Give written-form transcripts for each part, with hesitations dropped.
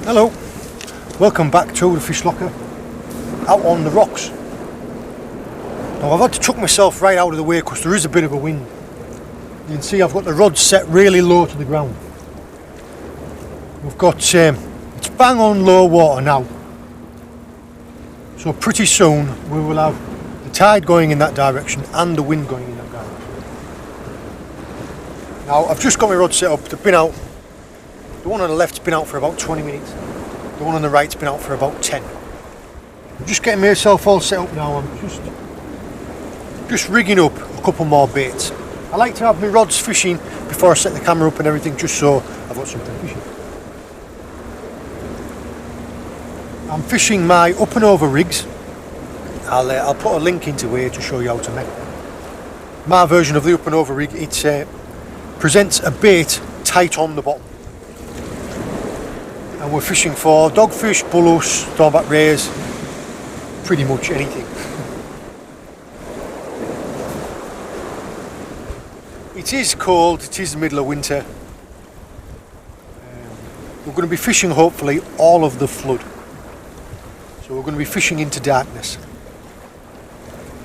Hello, welcome back to the fish locker out on the rocks. Now I've had to chuck myself right out of the way because there is a bit of a wind. You can see I've got the rod set really low to the ground. We've got it's bang on low water now, so pretty soon we will have the tide going in that direction and the wind going in that direction. Now I've just got my rod set up. They've been out. The one on the left's been out for about 20 minutes. The one on the right's been out for about 10. I'm just getting myself all set up now. I'm just rigging up a couple more baits. I like to have my rods fishing before I set the camera up and everything, just so I've got something fishing. I'm fishing my up and over rigs. I'll put a link into here to show you how to make my version of the up and over rig. It presents a bait tight on the bottom. And we're fishing for dogfish, bullous, thornback rays, pretty much anything. It is cold, it is the middle of winter. We're going to be fishing hopefully all of the flood. So we're going to be fishing into darkness.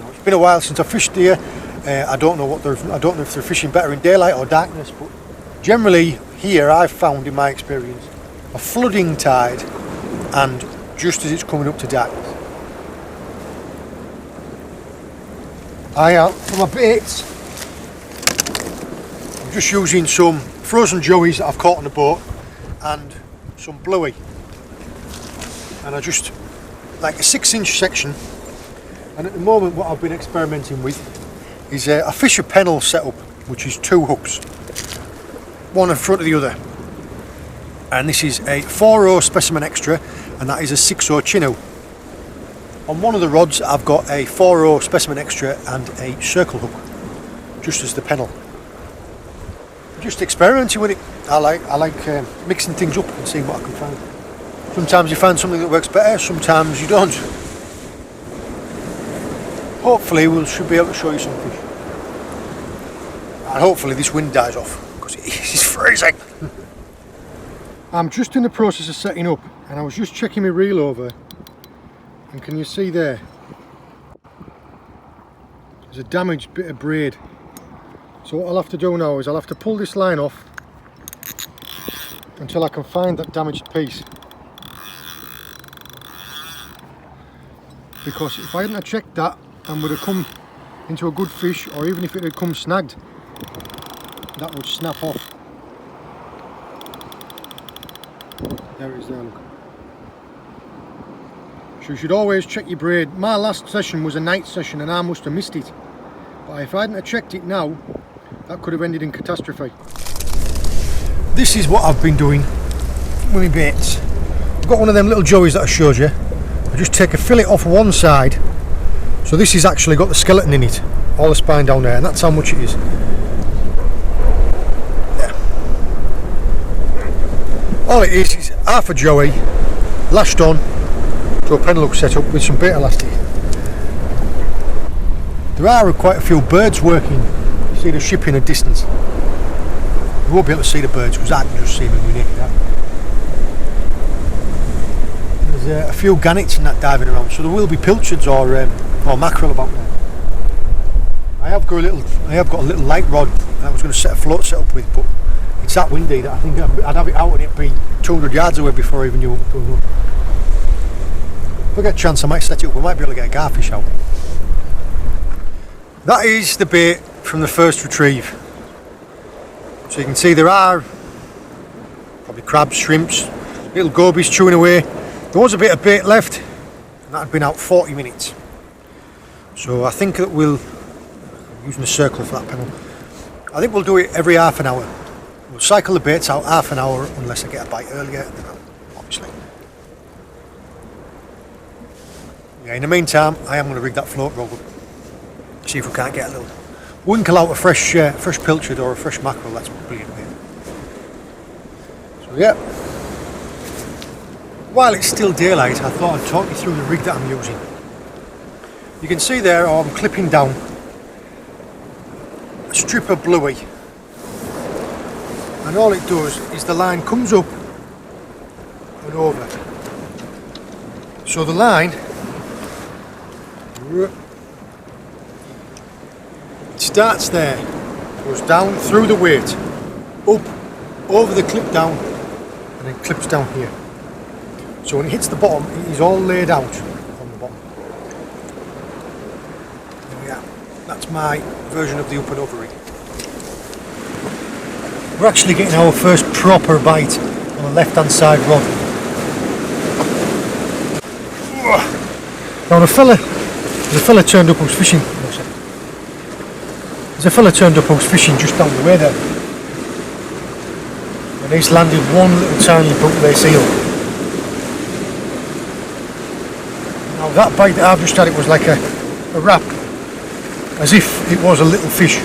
Now, it's been a while since I fished here. I don't know if they're fishing better in daylight or darkness, but generally here I've found in my experience a flooding tide and just as it's coming up to darkness. For my baits, I'm just using some frozen joeys that I've caught on the boat and some bluey, and I just like a 6-inch section. And at the moment what I've been experimenting with is a fisher pennel setup, which is 2 hooks, one in front of the other. And this is a 4/0 specimen extra, and that is a 6/0 chino. On one of the rods I've got a 4/0 specimen extra and a circle hook, just as the pennel. Just experimenting with it. I like mixing things up and seeing what I can find. Sometimes you find something that works better, sometimes you don't. Hopefully we should be able to show you some fish. And hopefully this wind dies off, because it is freezing. I'm just in the process of setting up, and I was just checking my reel over, and can you see there? There's a damaged bit of braid. So what I'll have to do now is I'll have to pull this line off until I can find that damaged piece. Because if I hadn't have checked that and would have come into a good fish, or even if it had come snagged, that would snap off. There it is there, look. So you should always check your braid. My last session was a night session and I must have missed it. But if I hadn't have checked it now, that could have ended in catastrophe. This is what I've been doing with my baits. I've got one of them little joeys that I showed you. I just take a fillet off one side. So this has actually got the skeleton in it, all the spine down there, and that's how much it is. All it is half a joey lashed on to a pennel hook setup with some bait elastic. There are quite a few birds working. You see the ship in a distance. You won't be able to see the birds because I can just see them with my naked eye. There's a few gannets and that diving around, so there will be pilchards or mackerel about there. I have got a little light rod that I was going to set a float setup with, but it's that windy that I think I'd have it out and it'd be 200 yards away before I even knew what was going on. If I get a chance I might set it up, I might be able to get a garfish out. That is the bait from the first retrieve. So you can see there are probably crabs, shrimps, little gobies chewing away. There was a bit of bait left and that had been out 40 minutes. So I think that I'm using a circle for that pennel. I think we'll do it every half an hour. We'll cycle the baits out half an hour unless I get a bite earlier, obviously. Yeah, in the meantime, I am going to rig that float roll up. See if we can't get a little winkle out a fresh pilchard or a fresh mackerel. That's brilliant, mate. So yeah, while it's still daylight, I thought I'd talk you through the rig that I'm using. You can see there, I'm clipping down a strip of bluey. And all it does is the line comes up and over. So the line starts there, goes down through the weight, up, over the clip down, and then clips down here. So when it hits the bottom, it is all laid out on the bottom. There we are. That's my version of the up and over rig. We're actually getting our first proper bite on the left hand side rod. Now there's a fella turned up who's fishing. There's a fella turned up who's fishing just down the way there. And he's landed one little tiny bootlace eel. Now that bite that I've just had, it was like a wrap, as if it was a little fish.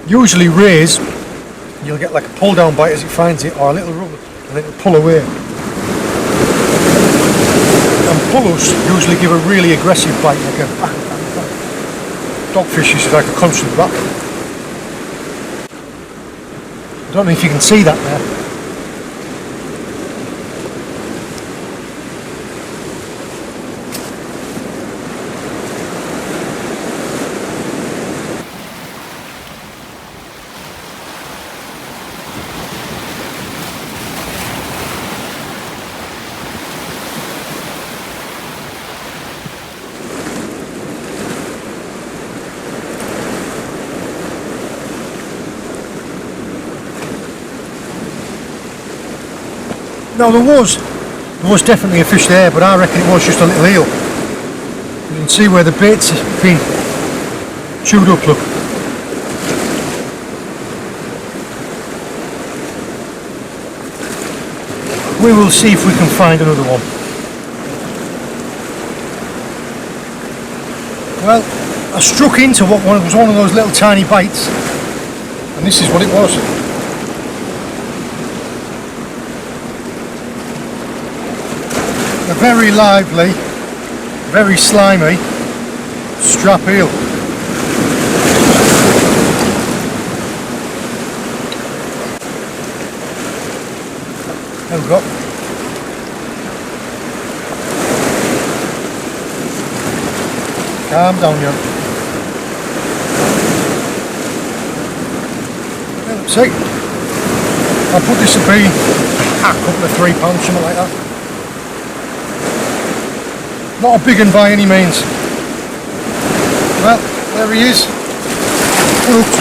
Usually rays, you'll get like a pull down bite as it finds it, or a little rub, and it'll pull away. And pullers usually give a really aggressive bite, like a dogfish is like a constant rap. I don't know if you can see that there. No, there was definitely a fish there, but I reckon it was just a little eel. You can see where the bait's been chewed up, look. We will see if we can find another one. Well, I struck into what was one of those little tiny bites, and this is what it was. A very lively, very slimy strap eel. There we go. Calm down, young. Let's see. I'll put this to be a couple of £3, something like that. Not a big one by any means. Well, there he is. Hooked.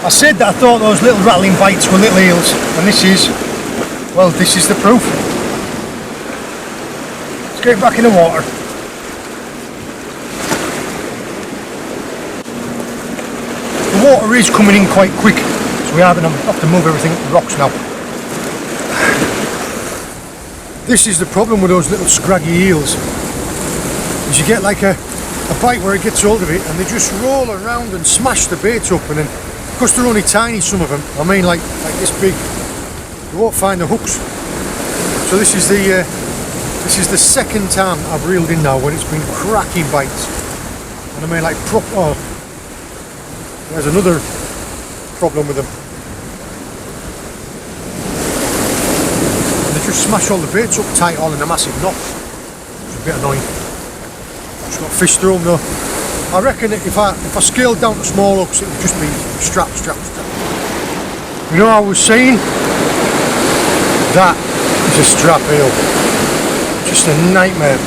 I said that I thought those little rattling bites were little eels, and this is the proof. Let's get back in the water. The water is coming in quite quick, so we have to move everything up the rocks now. This is the problem with those little scraggy eels, is you get like a bite where it gets hold of it and they just roll around and smash the bait up, and then because they're only tiny, some of them, I mean like this big, you won't find the hooks. So this is the second time I've reeled in now when it's been cracking bites, and I mean like there's another problem with them. Just smash all the baits up tight all in a massive knot. It's a bit annoying. Just got fish through them though. I reckon if I scaled down to small hooks, it would just be strap. You know, I was saying that is a strap eel. Just a nightmare.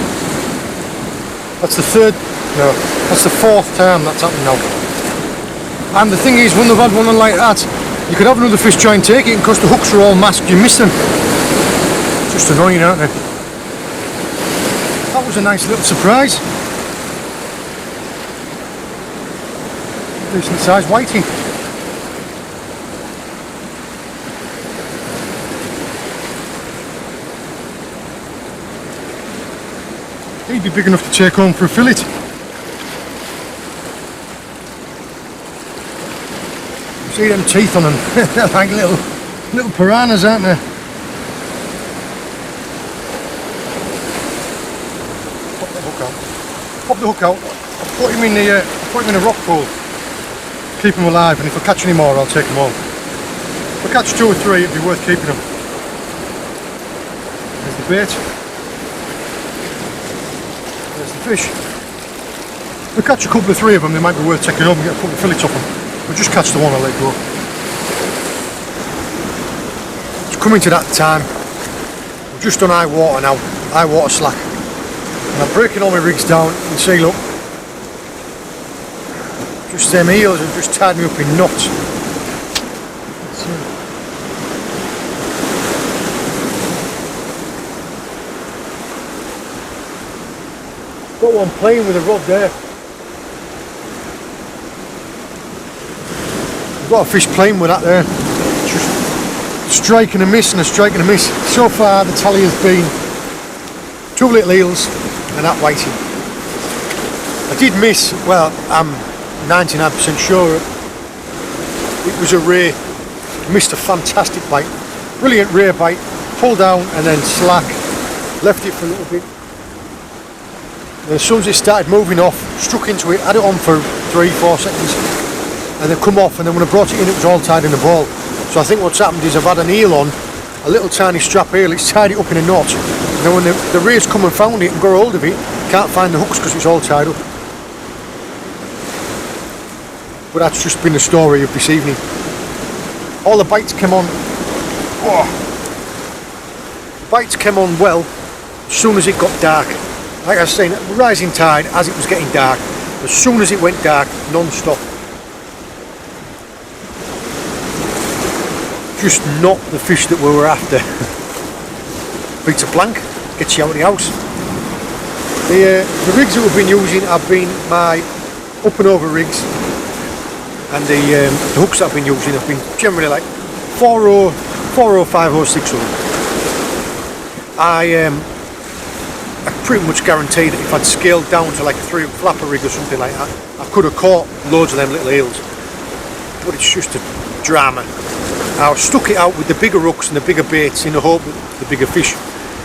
That's the fourth time that's happened now. And the thing is, when they've had one like that, you could have another fish try and take it, and because the hooks are all masked, you miss them. Just annoying, aren't they? That was a nice little surprise. Decent sized whiting. He'd be big enough to take home for a fillet. See them teeth on them? They're like little piranhas, aren't they? Pop the hook out. I'll put him in the rock pool. keep them alive, and if I catch any more I'll take them home. If I catch 2 or 3 it'd be worth keeping them. There's the bait. There's the fish. If I catch a couple of 3 of them they might be worth taking home and get a couple of fillets off them. But just catch the one I'll let go. It's coming to that time. We're just on high water now, high water slack. And I'm breaking all my rigs down and see, look, just them eels have just tied me up in knots. Got one playing with a rod there. I've got a fish playing with that there. Just striking a miss and a striking a miss. So far the tally has been 2 little eels and that whiting. I did miss, well, I'm 99% sure it was a ray. Missed a fantastic bite. Brilliant ray bite. Pulled down and then slack. Left it for a little bit. And as soon as it started moving off, struck into it, had it on for 3-4 seconds and then come off, and then when I brought it in it was all tied in a ball. So I think what's happened is I've had an eel on, a little tiny strap eel, it's tied it up in a knot. And then when the ray's come and found it and got hold of it, can't find the hooks because it's all tied up. But that's just been the story of this evening. All the bites came on. Oh, bites came on well as soon as it got dark. Like I was saying, rising tide as it was getting dark. As soon as it went dark, non-stop. Just not the fish that we were after. Beats a plank, gets you out of the house. The rigs that we've been using have been my up and over rigs, and the hooks that I've been using have been generally like 4-0, 4-0, 5-0, 6-0. I pretty much guarantee that if I'd scaled down to like a 3-hook flapper rig or something like that, I could have caught loads of them little eels. But it's just a drama. I stuck it out with the bigger hooks and the bigger baits in the hope that the bigger fish.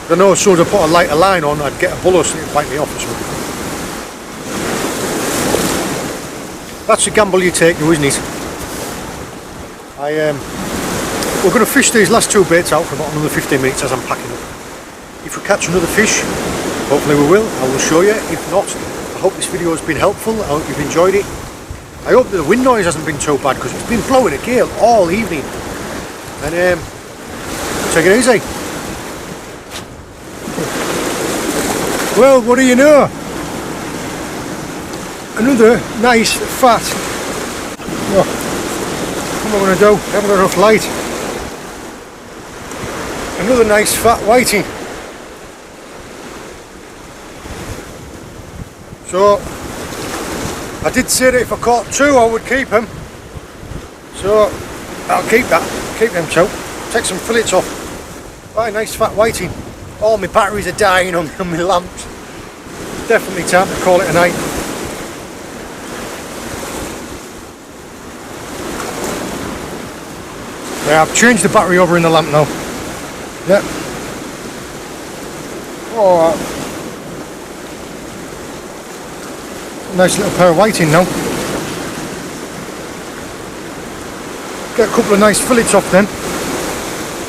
But I know as soon as I put a lighter line on, I'd get a bull or something to bite me off or something. That's the gamble you take, though, isn't it? We're going to fish these last 2 baits out for about another 15 minutes as I'm packing up. If we catch another fish, hopefully we will, I will show you. If not, I hope this video has been helpful. I hope you've enjoyed it. I hope that the wind noise hasn't been too bad because it's been blowing a gale all evening. And take it easy. Well, what do you know? Another nice fat. Oh, what am I going to do? I haven't got enough light. Another nice fat whiting. So I did say that if I caught 2 I would keep them. So I'll keep that. Keep them 2. Take some fillets off. Quite a nice fat whiting. All my batteries are dying on my lamps. Definitely time to call it a night. Yeah, I've changed the battery over in the lamp now. Yep. Oh, nice little pair of whiting now. Get a couple of nice fillets off then.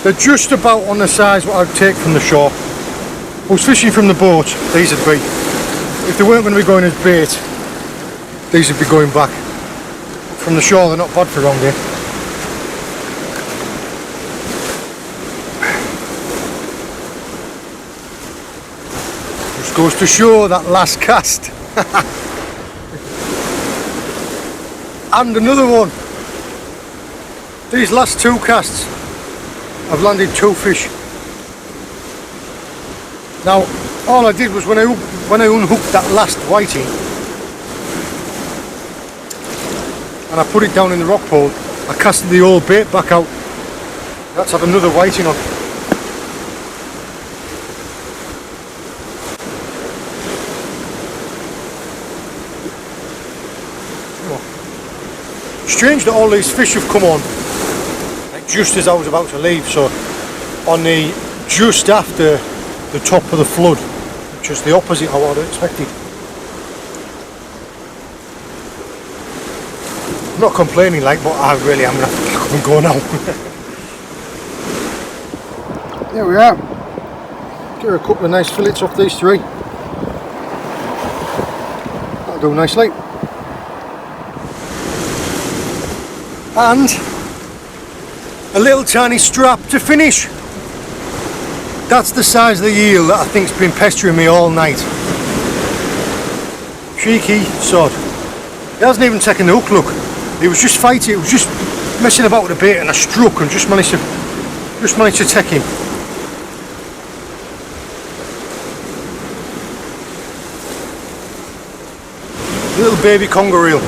They're just about on the size what I'd take from the shore. I was fishing from the boat, these would be. If they weren't going to be going as bait, these would be going back. From the shore they're not bad for around here. Just goes to show that last cast. And another one. These last 2 casts I've landed 2 fish. Now all I did was when I unhooked that last whiting and I put it down in the rock pool, I casted the old bait back out. That's had another whiting on. Strange that all these fish have come on just as I was about to leave, so on the just after the top of the flood, which is the opposite of what I expected. I'm not complaining like, but I really am going to have to pack up and go now. There we are. Get her a couple of nice fillets off these three. That'll do nicely. And a little tiny strap to finish. That's the size of the eel that I think's been pestering me all night. Cheeky sod. He hasn't even taken the hook, look. He was just fighting, he was just messing about with the bait, and I struck and just managed to take him. Little baby conger eel.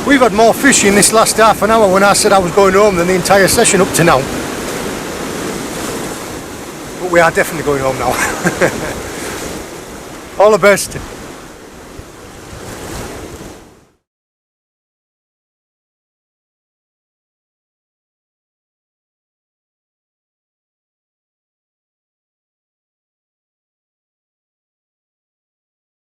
We've had more fish in this last half an hour when I said I was going home than the entire session up to now. But we are definitely going home now. All the best.